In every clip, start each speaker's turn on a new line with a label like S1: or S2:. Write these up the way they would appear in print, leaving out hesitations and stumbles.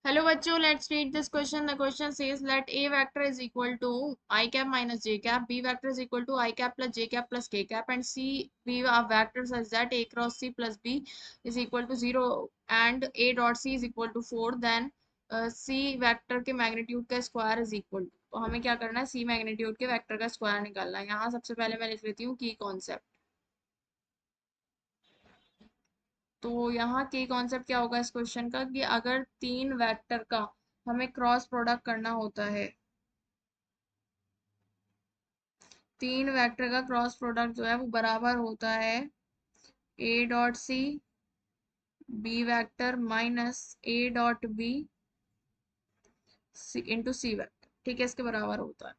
S1: Hello bachcho, let's read this question. The question says let A vector is equal to I cap minus j cap, B vector is equal to I cap plus j cap plus k cap, and C be a vector such that A cross C plus B is equal to 0 and A dot C is equal to 4. Then C vector के magnitude का square is equal to, तो हमें क्या करना है, C magnitude के vector का square निकालना है। यहाँ सबसे पहले मैं लिख लेती हूँ की कॉन्सेप्ट। तो यहाँ की कॉन्सेप्ट क्या होगा इस क्वेश्चन का कि अगर तीन वेक्टर का हमें क्रॉस प्रोडक्ट करना होता है, तीन वेक्टर का क्रॉस प्रोडक्ट जो है वो बराबर होता है A dot C B vector minus A dot B into C vector, ठीक है, इसके बराबर होता है।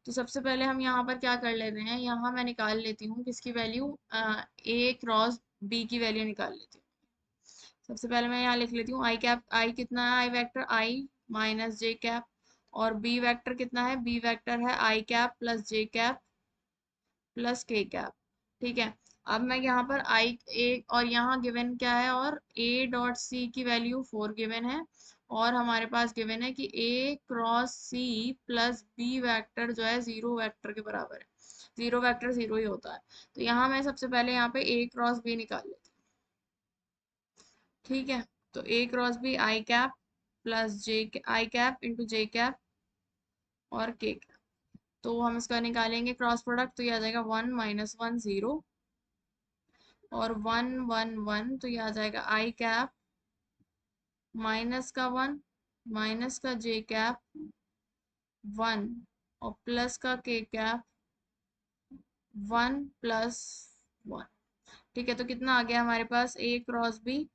S1: तो सबसे पहले हम यहाँ पर क्या कर लेते हैं, यहाँ मैं निकाल लेती हूँ किसकी वैल्यू, ए क्रॉस बी की वैल्यू निकाल लेती हूँ। सबसे पहले मैं यहाँ लिख लेती हूँ आई कैप, आई कितना है, आई वेक्टर आई माइनस जे कैप, और बी वेक्टर कितना है, बी वेक्टर है आई कैप प्लस जे कैप प्लस के कैप, ठीक है। अब मैं यहाँ पर आई ए और यहाँ गिवन क्या है, और ए डॉट सी की वैल्यू 4 गिवन है, और हमारे पास गिवन है कि A cross C plus B vector जो है 0 वेक्टर के बराबर है। 0 वेक्टर 0 ही होता है। तो यहाँ मैं सबसे पहले यहाँ पे ए क्रॉस बी निकाल लेती हूँ, ठीक है। तो A cross B I cap plus J I cap into J cap और के कैप। तो हम इसका निकालेंगे क्रॉस प्रोडक्ट, तो ये आ जाएगा 1 माइनस 1 0 और 1 1 1, तो ये आ जाएगा आई कैप माइनस का 1 माइनस का जे कैप 1 और प्लस का के कैप 1 प्लस 1, ठीक है। तो कितना आ गया हमारे पास, ए क्रॉस बी,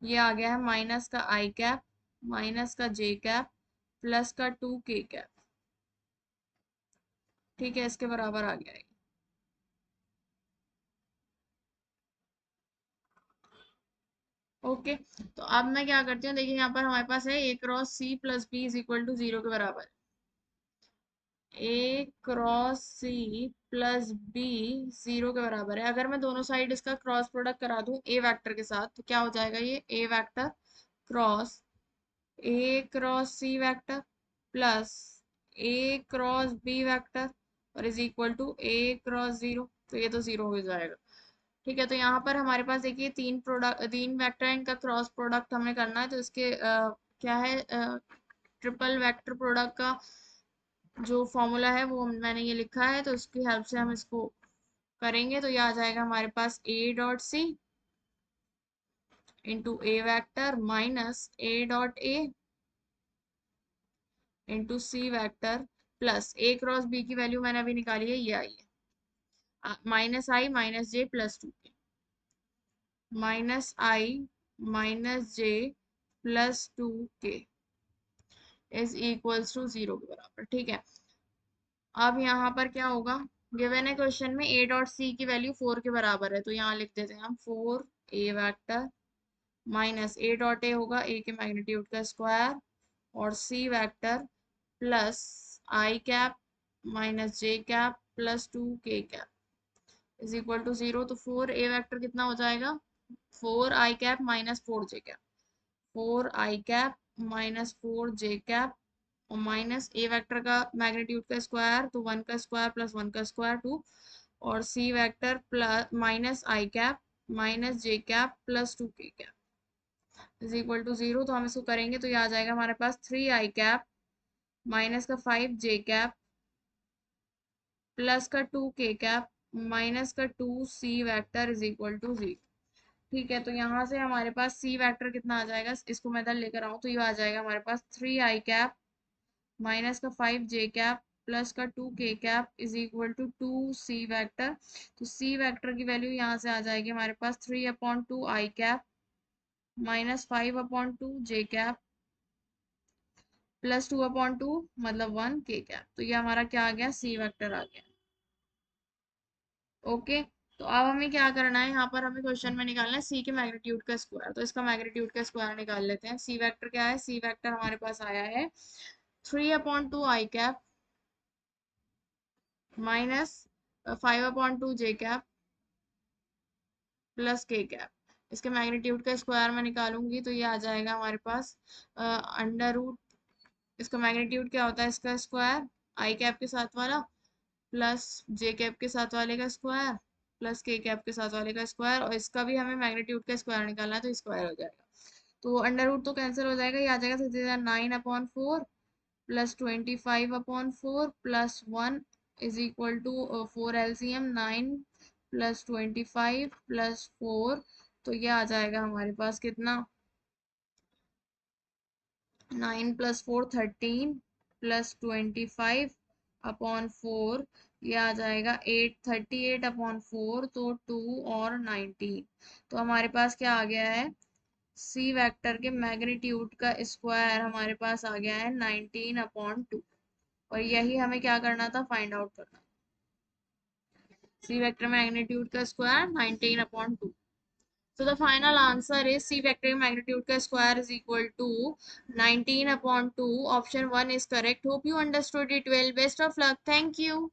S1: ये आ गया है माइनस का आई कैप माइनस का जे कैप प्लस का 2 के कैप, ठीक है, इसके बराबर आ गया है। ओके, तो अब मैं क्या करती हूँ, देखिए यहाँ पर हमारे पास है A cross C plus B is equal to 0 के बराबर। A cross C plus B 0 के बराबर है। अगर मैं दोनों साइड इसका क्रॉस प्रोडक्ट करा दूं ए वेक्टर के साथ, तो क्या हो जाएगा, ये A vector cross A cross C vector plus A cross B vector और is equal to A cross 0, तो ये तो 0 हो जाएगा, ठीक है। तो यहाँ पर हमारे पास देखिए तीन प्रोडक्ट, तीन वेक्टर है, इनका क्रॉस प्रोडक्ट हमें करना है। तो इसके क्या है, ट्रिपल वेक्टर प्रोडक्ट का जो फॉर्मूला है वो मैंने ये लिखा है, तो उसकी हेल्प से हम इसको करेंगे। तो ये आ जाएगा हमारे पास A dot C into A vector minus A dot A into C vector plus A cross B की वैल्यू मैंने अभी निकाली है, ये आई है minus I minus J plus 2 minus I minus J plus 2 K is equals to 0 के बराबर, ठीक है। अब यहाँ पर क्या होगा, गिवन है क्वेश्चन में ए डॉट सी की वैल्यू 4 के बराबर है, तो यहाँ लिख देते हैं हम 4 A vector minus A dot A होगा ए के मैग्नीट्यूड का स्क्वायर और C vector plus I cap minus J cap plus 2 के कैप इज इक्वल टू 0। तो 4 ए वेक्टर कितना हो जाएगा, 4 आई कैप माइनस 4 जे कैप, 4 आई कैप माइनस 4 जे कैप और माइनस ए वेक्टर का मैग्नीट्यूड का स्क्वायर, तो 1 का स्क्वायर प्लस 1 का स्क्वायर 2 और सी वेक्टर प्लस माइनस आई cap minus J cap plus 2 के कैप इज इक्वल टू 0। तो हम इसको करेंगे तो ये आ जाएगा हमारे पास 3 आई कैप माइनस का 5 जे कैप प्लस का 2 के कैप माइनस का 2 C vector is equal to 0, ठीक है। तो यहाँ से हमारे पास सी वेक्टर कितना आ जाएगा, इसको मैं इधर लेकर आऊँ तो ये आ जाएगा हमारे पास 3 आई कैप माइनस का 5 जे कैप प्लस का 2 के cap is equal to 2 C vector. तो सी वेक्टर की वैल्यू यहाँ से आ जाएगी हमारे पास 3/2 आई कैप माइनस 5/2 जे कैप प्लस 2/2 मतलब 1 के कैप। तो ये हमारा क्या आ गया, सी वेक्टर आ गया। ओके, तो अब हमें क्या करना है, यहाँ पर हमें क्वेश्चन में निकालना है सी के मैग्नीट्यूड का स्क्वायर। तो इसका मैग्नीट्यूड का स्क्वायर निकाल लेते हैं। सी वेक्टर क्या है, सी वेक्टर हमारे पास आया है 3/2 आई कैप माइनस 5/2 जे कैप प्लस के कैप इसके मैग्नीट्यूड का स्क्वायर मैं निकालूंगी तो ये आ जाएगा हमारे पास अंडर रूट, इसका मैग्नीट्यूड क्या होता है, इसका स्क्वायर आई कैप के साथ वाला प्लस जे कैप के साथ वाले का स्क्वायर प्लस के कैप के साथ वाले का स्क्वायर, और इसका भी हमें मैग्नीट्यूड का स्क्वायर निकालना है तो स्क्वायर हो जाएगा। तो अंडर रूट तो कैंसिल हो जाएगा, ये आ जाएगा सीधे 9/4 plus 25/4 plus 1 is equal to 4 LCM 9 plus 25 plus 4, तो ये आ जाएगा हमारे पास कितना, 9 प्लस 4 13 प्लस 25/4, ये आ जाएगा 38/4, तो 2 और 19। तो हमारे पास क्या आ गया है, सी वेक्टर के मैग्नीट्यूड का स्क्वायर हमारे पास आ गया है 19/2, और यही हमें क्या करना था, फाइंड आउट करना। सी वेक्टर मैग्नीट्यूड का square 19/2। So the final answer is C vector magnitude का square is equal to 19/2. Option 1 is correct. Hope you understood it well. Best of luck. Thank you.